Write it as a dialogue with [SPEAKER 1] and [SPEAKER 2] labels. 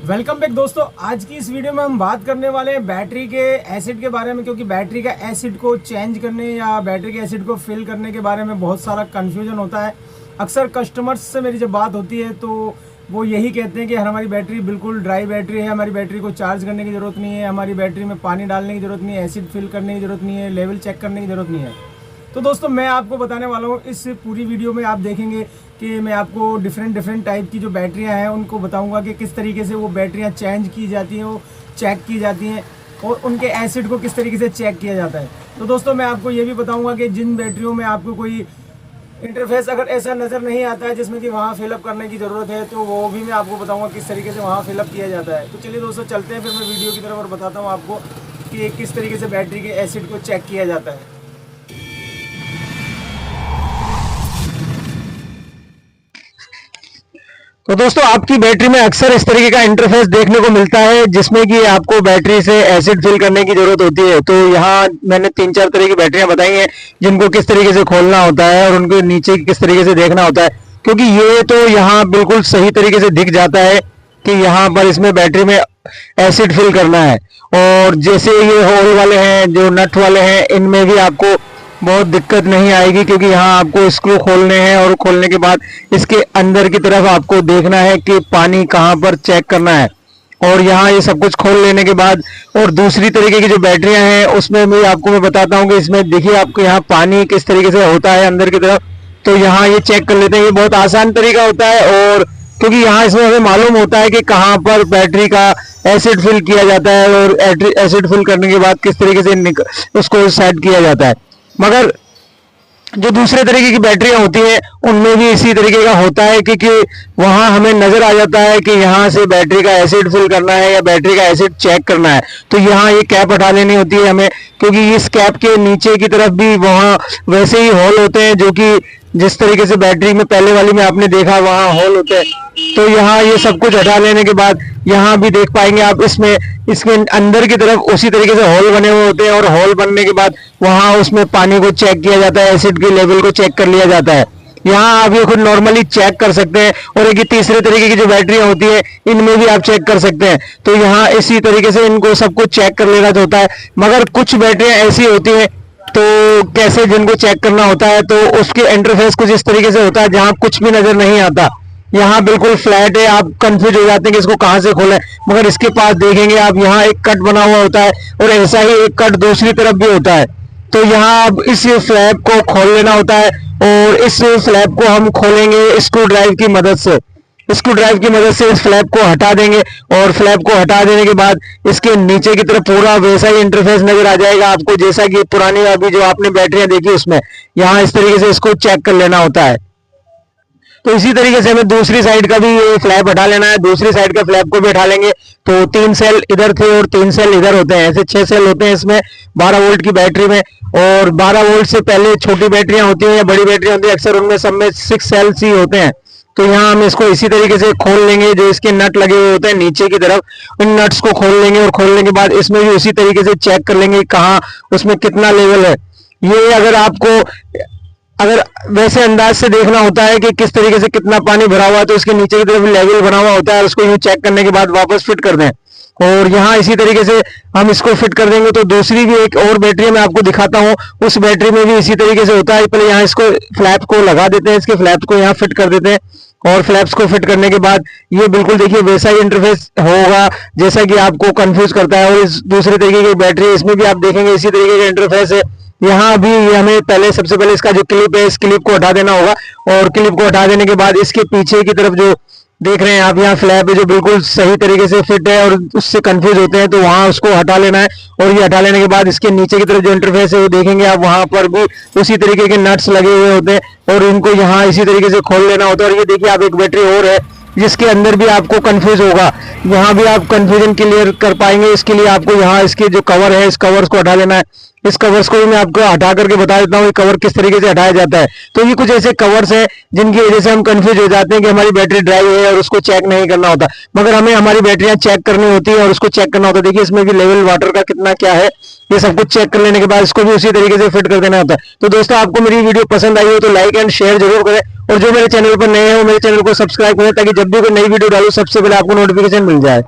[SPEAKER 1] Welcome back दोस्तों। आज की इस वीडियो में हम बात करने वाले हैं बैटरी के एसिड के बारे में, क्योंकि बैटरी का एसिड को चेंज करने या बैटरी के एसिड को फिल करने के बारे में बहुत सारा कन्फ्यूजन होता है। अक्सर कस्टमर्स से मेरी जब बात होती है तो वो यही कहते हैं कि हमारी बैटरी बिल्कुल ड्राई बैटरी है, हमारी बैटरी को चार्ज करने की ज़रूरत नहीं है, हमारी बैटरी में पानी डालने की ज़रूरत नहीं है, एसिड फिल करने की ज़रूरत नहीं है, लेवल चेक करने की ज़रूरत नहीं है। तो दोस्तों मैं आपको बताने वाला हूँ, इस पूरी वीडियो में आप देखेंगे कि मैं आपको डिफरेंट टाइप की जो बैटरियाँ हैं उनको बताऊंगा कि किस तरीके से वो बैटरियाँ चेंज की जाती हैं, वो चेक की जाती हैं और उनके एसिड को किस तरीके से चेक किया जाता है। तो दोस्तों मैं आपको ये भी बताऊंगा कि जिन बैटरियों में आपको कोई इंटरफेस अगर ऐसा नज़र नहीं आता है जिसमें कि वहाँ फिलअप करने की ज़रूरत है, तो वो भी मैं आपको बताऊँगा किस तरीके से वहाँ फिलअप किया जाता है। तो चलिए दोस्तों चलते हैं फिर मैं वीडियो की तरफ और बताता हूँ आपको कि किस तरीके से बैटरी के एसिड को चेक किया जाता है।
[SPEAKER 2] तो दोस्तों आपकी बैटरी में अक्सर इस तरीके का इंटरफेस देखने को मिलता है जिसमें कि आपको बैटरी से एसिड फिल करने की जरूरत होती है। तो यहाँ मैंने 3-4 तरह की बैटरियां बताई हैं जिनको किस तरीके से खोलना होता है और उनके नीचे किस तरीके से देखना होता है, क्योंकि ये तो यहाँ बिल्कुल सही तरीके से दिख जाता है कि यहाँ पर इसमें बैटरी में एसिड फिल करना है। और जैसे ये होल वाले हैं, जो नट वाले हैं, इनमें भी आपको बहुत दिक्कत नहीं आएगी, क्योंकि यहाँ आपको स्क्रू खोलने हैं और खोलने के बाद इसके अंदर की तरफ आपको देखना है कि पानी कहाँ पर चेक करना है। और यहाँ ये सब कुछ खोल लेने के बाद और दूसरी तरीके की जो बैटरियां हैं उसमें भी आपको मैं बताता हूँ कि इसमें देखिए आपको यहाँ पानी किस तरीके से होता है अंदर की तरफ। तो यहाँ ये चेक कर लेते हैं, ये बहुत आसान तरीका होता है। और क्योंकि यहाँ इसमें हमें मालूम होता है कि कहाँ पर बैटरी का एसिड फिल किया जाता है और एसिड फिल करने के बाद किस तरीके से उसको सेट किया जाता है। मगर जो दूसरे तरीके की बैटरियां होती हैं उनमें भी इसी तरीके का होता है, क्योंकि वहां हमें नजर आ जाता है कि यहाँ से बैटरी का एसिड फिल करना है या बैटरी का एसिड चेक करना है। तो यहाँ ये कैप हटा लेनी होती है हमें, क्योंकि इस कैप के नीचे की तरफ भी वहाँ वैसे ही होल होते हैं, जो कि जिस तरीके से बैटरी में पहले वाली में आपने देखा वहाँ होल होते हैं। तो यहाँ ये सब कुछ हटा लेने के बाद यहाँ भी देख पाएंगे आप, इसके अंदर की तरफ उसी तरीके से होल बने हुए होते हैं और होल बनने के बाद वहाँ उसमें पानी को चेक किया जाता है, एसिड के लेवल को चेक कर लिया जाता है। यहाँ आप ये खुद नॉर्मली चेक कर सकते हैं। और एक तीसरे तरीके की जो बैटरियां होती है इनमें भी आप चेक कर सकते हैं। तो यहाँ इसी तरीके से इनको सब कुछ चेक कर लेना होता है। मगर कुछ बैटरियां ऐसी होती हैं तो कैसे जिनको चेक करना होता है तो उसके इंटरफेस कुछ इस तरीके से होता है जहां कुछ भी नजर नहीं आता। यहाँ बिल्कुल फ्लैट है, आप कंफ्यूज हो जाते हैं कि इसको कहां से खोलें। मगर इसके पास देखेंगे आप, यहाँ एक कट बना हुआ होता है और ऐसा ही एक कट दूसरी तरफ भी होता है। तो यहाँ आप इस फ्लैप को खोल लेना होता है और इस फ्लैप को हम खोलेंगे स्क्रू ड्राइव की मदद से। स्क्रू ड्राइव की मदद से इस फ्लैप को हटा देंगे और फ्लैप को हटा देने के बाद इसके नीचे की तरफ पूरा वैसा ही इंटरफेस नजर आ जाएगा आपको, जैसा कि पुरानी अभी जो आपने बैटरियां देखी उसमें। यहाँ इस तरीके से इसको चेक कर लेना होता है। तो इसी तरीके से हमें दूसरी साइड का भी ये फ्लैप हटा लेना है। दूसरी साइड का फ्लैप को भी हटा लेंगे। तो 3 सेल इधर थे और 3 सेल इधर होते हैं, ऐसे 6 सेल होते हैं इसमें 12 वोल्ट की बैटरी में। और 12 वोल्ट से पहले छोटी बैटरियां होती हैं या बड़ी बैटरियां होती है, अक्सर उनमें सब में 6 सेल्स ही होते हैं। तो यहाँ हम इसको इसी तरीके से खोल लेंगे। जो इसके नट लगे हुए होते हैं नीचे की तरफ, उन नट्स को खोल लेंगे और खोलने के बाद इसमें भी उसी तरीके से चेक कर लेंगे कहाँ उसमें कितना लेवल है। ये अगर वैसे अंदाज से देखना होता है कि किस तरीके से कितना पानी भरा हुआ है, तो इसके नीचे की तरफ लेवल बना हुआ होता है और उसको यूं चेक करने के बाद वापस फिट कर दें। और यहाँ इसी तरीके से हम इसको फिट कर देंगे। तो दूसरी भी एक और बैटरी मैं आपको दिखाता हूँ, उस बैटरी में भी इसी तरीके से होता है। पहले यहाँ इसको फ्लैप को लगा देते हैं, इसके फ्लैप को यहाँ फिट कर देते हैं और फ्लैप्स को फिट करने के बाद ये बिल्कुल देखिए वैसा ही इंटरफेस होगा जैसा कि आपको कंफ्यूज करता है। और इस दूसरे तरीके की बैटरी इसमें भी आप देखेंगे इसी तरीके का इंटरफेस है। यहाँ भी हमें सबसे पहले इसका जो क्लिप है, इस क्लिप को हटा देना होगा। और क्लिप को हटा देने के बाद इसके पीछे की तरफ जो देख रहे हैं आप, यहाँ फ्लैप है जो बिल्कुल सही तरीके से फिट है और उससे कंफ्यूज होते हैं, तो वहां उसको हटा लेना है। और ये हटा लेने के बाद इसके नीचे की तरफ जो इंटरफेस है वो देखेंगे आप, वहां पर भी उसी तरीके के नट्स लगे हुए होते हैं और इनको यहाँ इसी तरीके से खोल लेना होता है। और ये देखिए आप एक बैटरी और है जिसके अंदर भी आपको कंफ्यूज होगा, यहाँ भी आप कंफ्यूजन क्लियर कर पाएंगे। इसके लिए आपको यहाँ इसके जो कवर है, इस कवर्स को हटा लेना है। इस कवर्स को भी मैं आपको हटा करके बता देता हूँ ये कवर किस तरीके से हटाया जाता है। तो ये कुछ ऐसे कवर्स हैं जिनकी वजह से हम कंफ्यूज हो जाते हैं कि हमारी बैटरी ड्राई है और उसको चेक नहीं करना होता, मगर हमें हमारी बैटरियां चेक करनी होती है और उसको चेक करना होता है। देखिए इसमें भी लेवल वाटर का कितना क्या है, ये सब कुछ चेक कर लेने के बाद इसको भी उसी तरीके से फिट कर देना होता है। तो दोस्तों आपको मेरी वीडियो पसंद आई हो तो लाइक एंड शेयर जरूर करें और जो मेरे चैनल पर नए हैं वो मेरे चैनल को सब्सक्राइब करें ताकि जब भी कोई नई वीडियो डालूं सबसे पहले आपको नोटिफिकेशन मिल जाए।